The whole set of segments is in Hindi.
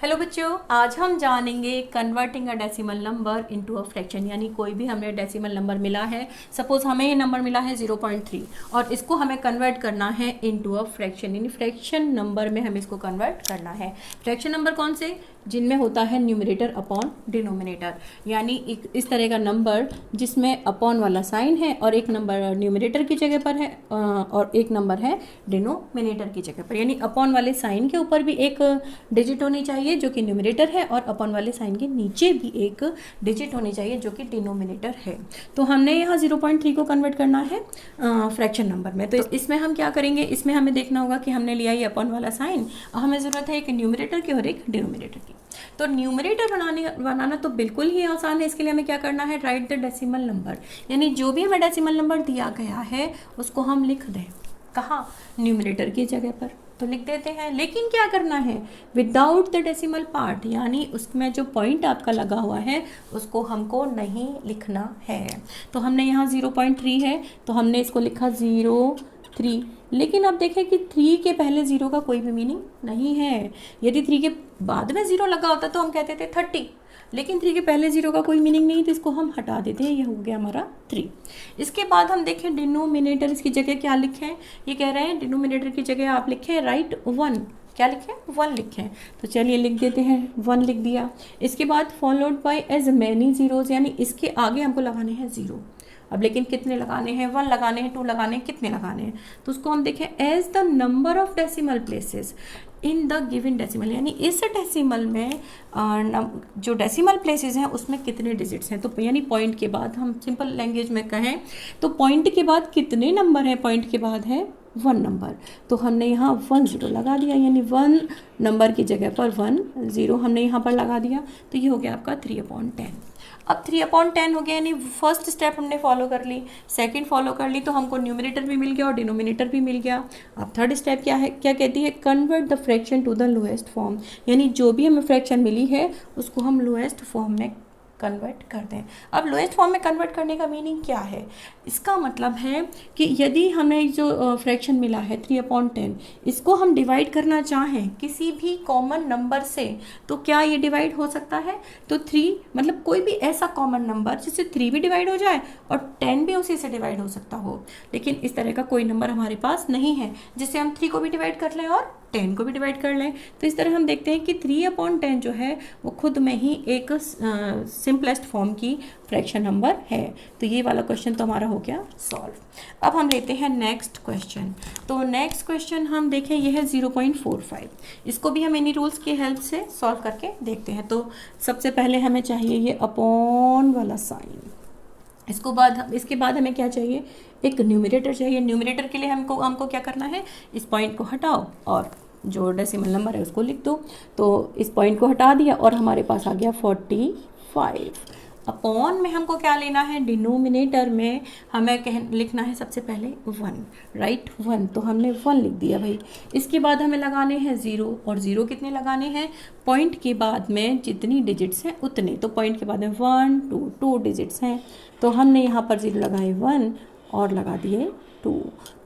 हेलो बच्चों, आज हम जानेंगे converting a decimal number into a fraction. यानी कोई भी हमें डेसिमल नंबर मिला है, सपोज हमें ये नंबर मिला है 0.3 और इसको हमें कन्वर्ट करना है इनटू अ फ्रैक्शन। यानी फ्रैक्शन नंबर में हमें इसको कन्वर्ट करना है। फ्रैक्शन नंबर कौन से? जिनमें होता है न्यूमरेटर अपॉन डिनोमिनेटर। यानी इस तरह का नंबर जिसमें अपॉन वाला साइन है और एक नंबर न्यूमरेटर की जगह पर है और एक नंबर है डिनोमिनेटर की जगह पर। यानी अपॉन वाले साइन के ऊपर भी एक डिजिट होनी चाहिए जो कि न्यूमरेटर है और अपॉन वाले साइन के नीचे भी एक डिजिट होनी चाहिए जो कि डिनोमिनेटर है। तो हमने यहाँ 0.3 को कन्वर्ट करना है फ्रैक्शन नंबर में। तो इसमें हम क्या करेंगे, इसमें हमें देखना होगा कि हमने लिया ये अपॉन वाला साइन, हमें ज़रूरत है एक न्यूमरेटर की और एक डिनोमिनेटर की। तो न्यूमरेटर बनाना तो बिल्कुल ही आसान है। इसके लिए हमें क्या करना है, राइट द डेसिमल नंबर। यानी जो भी हमें डेसिमल नंबर दिया गया है उसको हम लिख दें। कहाँ? न्यूमरेटर की जगह पर तो लिख देते हैं। लेकिन क्या करना है, विदाउट द डेसिमल पार्ट, यानी उसमें जो पॉइंट आपका लगा हुआ है उसको हमको नहीं लिखना है। तो हमने यहाँ 0.3 है तो हमने इसको लिखा 0.3। लेकिन अब देखें कि 3 के पहले 0 का कोई भी मीनिंग नहीं है। यदि 3 के बाद में 0 लगा होता तो हम कहते थे 30, लेकिन 3 के पहले 0 का कोई मीनिंग नहीं, तो इसको हम हटा देते हैं। ये हो गया हमारा 3। इसके बाद हम देखें डिनोमिनेटर, इसकी जगह क्या लिखें। ये कह रहे हैं डिनोमिनेटर की जगह आप लिखें राइट 1। क्या लिखें? 1 लिखें। तो चलिए लिख देते हैं, 1 लिख दिया। इसके बाद followed by as many zeros, यानी इसके आगे हमको लगाने हैं 0। अब लेकिन कितने लगाने हैं? 1 लगाने हैं, 2 लगाने हैं, कितने लगाने हैं? तो उसको हम देखें as the number of decimal places in the given decimal. यानी इस डेसिमल में जो डेसिमल प्लेसेस हैं उसमें कितने डिजिट्स हैं। तो यानी पॉइंट के बाद, हम सिंपल लैंग्वेज में कहें तो पॉइंट के बाद कितने नंबर हैं? पॉइंट के बाद है 1 नंबर। तो हमने यहाँ 1 0 लगा दिया, यानी 1 नंबर की जगह पर 1 0 हमने यहाँ पर लगा दिया। तो ये हो गया आपका 3/10। अब 3/10 हो गया, यानी फर्स्ट स्टेप हमने फॉलो कर ली, सेकंड फॉलो कर ली, तो हमको न्यूमरेटर भी मिल गया और डिनोमिनेटर भी मिल गया। अब थर्ड स्टेप क्या है, क्या कहती है, convert the fraction to the lowest form. यानी जो भी हमें फ्रैक्शन मिली है उसको हम लोएस्ट फॉर्म में कन्वर्ट कर दें। अब लोएस्ट फॉर्म में कन्वर्ट करने का मीनिंग क्या है? इसका मतलब है कि यदि हमें जो फ्रैक्शन मिला है 3/10, इसको हम डिवाइड करना चाहें किसी भी कॉमन नंबर से, तो क्या ये डिवाइड हो सकता है? तो 3 मतलब कोई भी ऐसा कॉमन नंबर जिससे 3 भी डिवाइड हो जाए और 10 भी उसी से डिवाइड हो सकता हो। लेकिन इस तरह का कोई नंबर हमारे पास नहीं है जिससे हम 3 को भी डिवाइड कर लें और 10 को भी डिवाइड कर लें। तो इस तरह हम देखते हैं कि 3/10 जो है वो खुद में ही एक सिंपलेस्ट फॉर्म की फ्रैक्शन नंबर है। तो ये वाला क्वेश्चन तो हमारा हो गया सॉल्व। अब हम लेते हैं नेक्स्ट क्वेश्चन। तो नेक्स्ट क्वेश्चन हम देखें, ये है 0.45। इसको भी हम इन्हीं रूल्स की हेल्प से सॉल्व करके देखते हैं। तो सबसे पहले हमें चाहिए ये अपॉन वाला साइन। इसके बाद हमें क्या चाहिए, एक न्यूमरेटर चाहिए। न्यूमरेटर के लिए हमको क्या करना है, इस पॉइंट को हटाओ और जो डेसिमल नंबर है उसको लिख दो। तो इस पॉइंट को हटा दिया और हमारे पास आ गया 45। अपॉन में हमको क्या लेना है, डिनोमिनेटर में हमें लिखना है सबसे पहले 1, राइट 1। तो हमने 1 लिख दिया भाई। इसके बाद हमें लगाने हैं 0, और 0 कितने लगाने हैं? पॉइंट के बाद में जितनी डिजिट्स हैं उतने। तो पॉइंट के बाद में 1 2 डिजिट्स हैं, तो हमने यहाँ पर 0 लगाए 1 और लगा दिए 2।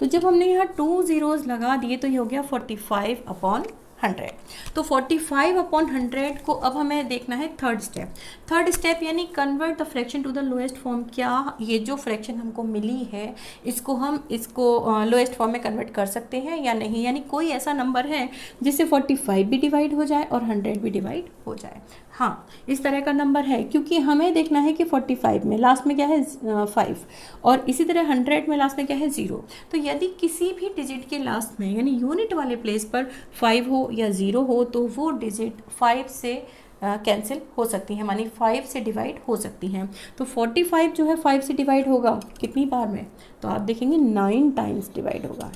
तो जब हमने यहाँ 2 zeros लगा दिए तो ये हो गया 45/100। तो 45/100 को अब हमें देखना है थर्ड स्टेप यानी convert the fraction to the lowest form. क्या ये जो फ्रैक्शन हमको मिली है इसको लोएस्ट फॉर्म में कन्वर्ट कर सकते हैं या नहीं? यानी कोई ऐसा नंबर है जिससे 45 भी डिवाइड हो जाए और 100 भी डिवाइड हो जाए। हाँ, इस तरह का नंबर है, क्योंकि हमें देखना है कि 45 में लास्ट में क्या है 5 और इसी तरह 100 में लास्ट में क्या है 0। तो यदि किसी भी डिजिट के लास्ट में यानी यूनिट वाले प्लेस पर 5 हो या 0 हो तो वो डिजिट 5 से कैंसिल हो सकती हैं, मानी 5 से डिवाइड हो सकती हैं। तो 45 जो है 5 से डिवाइड होगा कितनी बार में? तो आप देखेंगे 9 टाइम्स डिवाइड होगा,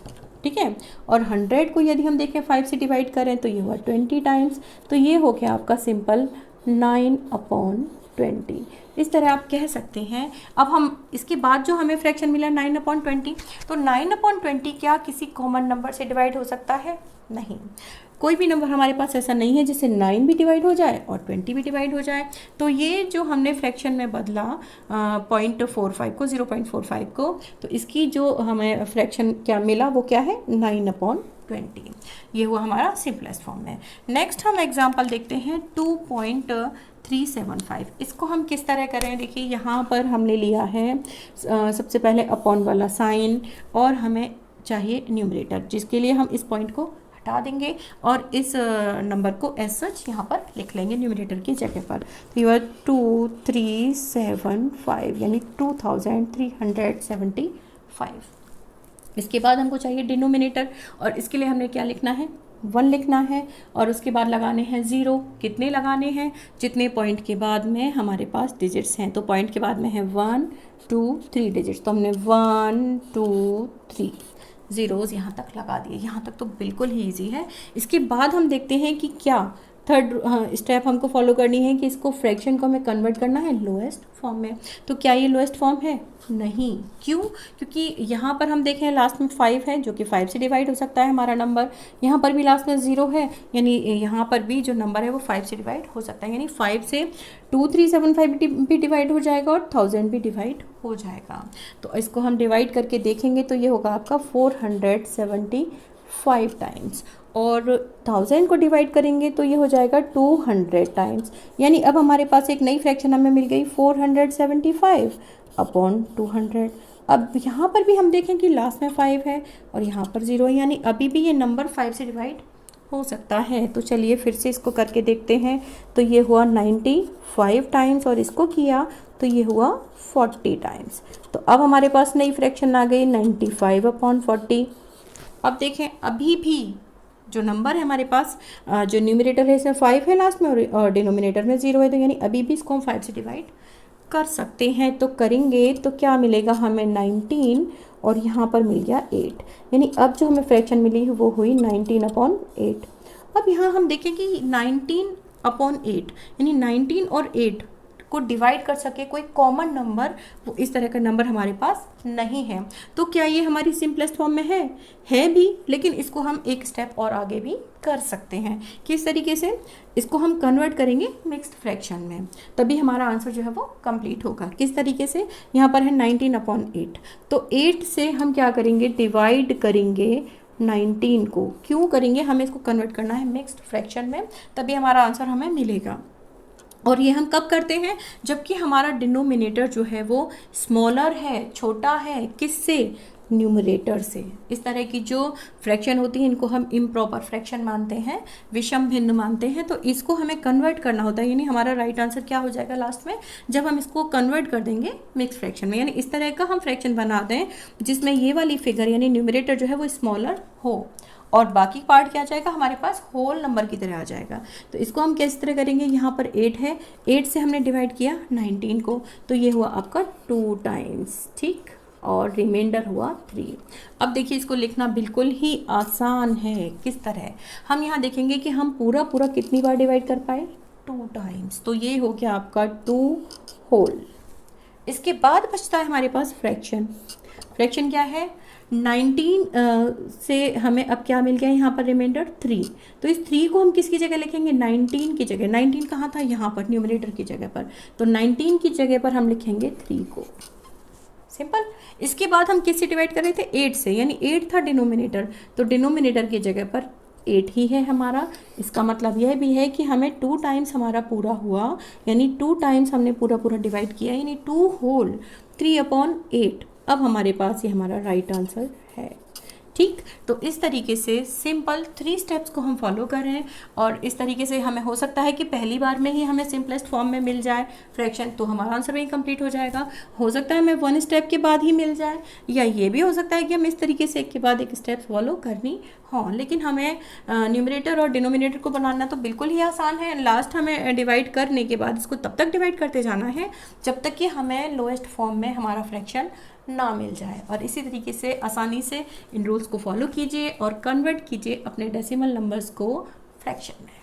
ठीक है। और 100 को यदि हम देखें 5 से डिवाइड करें तो ये हुआ 20 टाइम्स। तो ये हो गया आपका सिंपल 9/20। इस तरह आप कह सकते हैं। अब हम इसके बाद जो हमें फ्रैक्शन मिला 9/20, तो 9/20 क्या किसी कॉमन नंबर से डिवाइड हो सकता है? नहीं। कोई भी नंबर हमारे पास ऐसा नहीं है जिससे 9 भी डिवाइड हो जाए और 20 भी डिवाइड हो जाए। तो ये जो हमने फ्रैक्शन में बदला 0.45 को 0.45 को, तो इसकी जो हमें फ्रैक्शन क्या मिला वो क्या है 9/20। ये हुआ हमारा सिंपलेस्ट फॉर्म में। नेक्स्ट हम एग्जाम्पल देखते हैं 2.375। इसको हम किस तरह करें, देखिए यहाँ पर हमने लिया है सबसे पहले अपॉन वाला साइन और हमें चाहिए न्यूमरेटर, जिसके लिए हम इस पॉइंट को हटा देंगे और इस नंबर को एज सच यहाँ पर लिख लेंगे न्यूमरेटर की जगह पर। तो ये 2375 यानी 2375। इसके बाद हमको चाहिए डिनोमिनेटर और इसके लिए हमने क्या लिखना है 1 लिखना है और उसके बाद लगाने हैं 0। कितने लगाने हैं, जितने पॉइंट के बाद में हमारे पास डिजिट्स हैं। तो पॉइंट के बाद में है 1 2 3 डिजिट्स, तो हमने 1 2 3 ज़ीरोज़ यहाँ तक लगा दिए। यहाँ तक तो बिल्कुल ही ईजी है। इसके बाद हम देखते हैं कि क्या थर्ड स्टेप हमको फॉलो करनी है कि इसको फ्रैक्शन को हमें कन्वर्ट करना है लोएस्ट फॉर्म में। तो क्या ये लोएस्ट फॉर्म है, नहीं। क्यों, क्योंकि यहाँ पर हम देखें लास्ट में 5 है जो कि 5 से डिवाइड हो सकता है हमारा नंबर, यहाँ पर भी लास्ट में 0 है यानी यहाँ पर भी जो नंबर है वो 5 से डिवाइड हो सकता है, यानी 5 से 2375 भी डिवाइड हो जाएगा और 1000 भी डिवाइड हो जाएगा। तो इसको हम डिवाइड करके देखेंगे तो ये होगा आपका 475 टाइम्स और 1000 को डिवाइड करेंगे तो ये हो जाएगा 200 टाइम्स। यानी अब हमारे पास एक नई फ्रैक्शन हमें मिल गई 475 अपॉन 200। अब यहाँ पर भी हम देखें कि लास्ट में 5 है और यहाँ पर 0 है, यानी अभी भी ये नंबर 5 से डिवाइड हो सकता है। तो चलिए फिर से इसको करके देखते हैं। तो ये हुआ 95 टाइम्स और इसको किया तो ये हुआ 40 टाइम्स। तो अब हमारे पास नई फ्रैक्शन आ गई 95 अपॉन 40। अब देखें अभी भी जो नंबर है हमारे पास जो न्यूमरेटर है इसमें 5 है लास्ट में और डिनोमिनेटर में 0 है, तो यानी अभी भी इसको हम 5 से डिवाइड कर सकते हैं। तो करेंगे तो क्या मिलेगा हमें 19 और यहाँ पर मिल गया 8, यानी अब जो हमें फ्रैक्शन मिली है वो हुई 19/8। अब यहाँ हम देखें कि 19/8 यानी 19 और 8 को डिवाइड कर सके कोई कॉमन नंबर, वो इस तरह का नंबर हमारे पास नहीं है। तो क्या ये हमारी सिंपलेस्ट फॉर्म में है भी, लेकिन इसको हम एक स्टेप और आगे भी कर सकते हैं। किस तरीके से, इसको हम कन्वर्ट करेंगे मिक्स्ड फ्रैक्शन में, तभी हमारा आंसर जो है वो कंप्लीट होगा। किस तरीके से, यहाँ पर है 19/8, तो 8 से हम क्या करेंगे डिवाइड करेंगे 19 को। क्यों करेंगे, हमें इसको कन्वर्ट करना है मिक्स्ड फ्रैक्शन में, तभी हमारा आंसर हमें मिलेगा। और ये हम कब करते हैं, जबकि हमारा डिनोमिनेटर जो है वो स्मॉलर है, छोटा है, किससे, न्यूमरेटर से। इस तरह की जो फ्रैक्शन होती है इनको हम इम्प्रॉपर फ्रैक्शन मानते हैं, विषम भिन्न मानते हैं। तो इसको हमें कन्वर्ट करना होता है, यानी हमारा राइट आंसर क्या हो जाएगा लास्ट में, जब हम इसको कन्वर्ट कर देंगे मिक्स फ्रैक्शन में। यानी इस तरह का हम फ्रैक्शन बना दें जिसमें ये वाली फिगर यानी न्यूमरेटर जो है वो स्मॉलर हो और बाकी पार्ट क्या आ जाएगा हमारे पास होल नंबर की तरह आ जाएगा। तो इसको हम किस तरह करेंगे, यहाँ पर 8 है, 8 से हमने डिवाइड किया 19 को, तो ये हुआ आपका 2 टाइम्स, ठीक, और रिमाइंडर हुआ 3। अब देखिए इसको लिखना बिल्कुल ही आसान है। किस तरह, हम यहाँ देखेंगे कि हम पूरा कितनी बार डिवाइड कर पाए, 2 टाइम्स। तो ये हो गया आपका 2 होल। इसके बाद बचता है हमारे पास फ्रैक्शन। फ्रैक्शन क्या है, 19 से हमें अब क्या मिल गया यहाँ पर रिमाइंडर 3। तो इस 3 को हम किसकी जगह लिखेंगे, 19 की जगह। 19 कहाँ था, यहाँ पर न्यूमरेटर की जगह पर, तो 19 की जगह पर हम लिखेंगे 3 को। सिंपल। इसके बाद हम किससे डिवाइड कर रहे थे, 8 से, यानी 8 था डिनोमिनेटर, तो डिनोमिनेटर की जगह पर 8 ही है हमारा। इसका मतलब यह भी है कि हमें 2 टाइम्स हमारा पूरा हुआ, यानी 2 टाइम्स हमने पूरा डिवाइड किया, यानी 2 होल 3/8। अब हमारे पास ये हमारा राइट आंसर है, ठीक। तो इस तरीके से सिंपल 3 स्टेप्स को हम फॉलो कर रहे हैं और इस तरीके से हमें हो सकता है कि पहली बार में ही हमें सिंपलेस्ट फॉर्म में मिल जाए फ्रैक्शन, तो हमारा आंसर वही कंप्लीट हो जाएगा। हो सकता है हमें 1 स्टेप के बाद ही मिल जाए, या ये भी हो सकता है कि हम इस तरीके से एक के बाद एक स्टेप फॉलो करनी हो, लेकिन हमें न्यूमरेटर और डिनोमिनेटर को बनाना तो बिल्कुल ही आसान है। लास्ट हमें डिवाइड करने के बाद इसको तब तक डिवाइड करते जाना है जब तक कि हमें लोएस्ट फॉर्म में हमारा फ्रैक्शन ना मिल जाए। और इसी तरीके से आसानी से इन रूल्स को फॉलो कीजिए और कन्वर्ट कीजिए अपने डेसिमल नंबर्स को फ्रैक्शन में।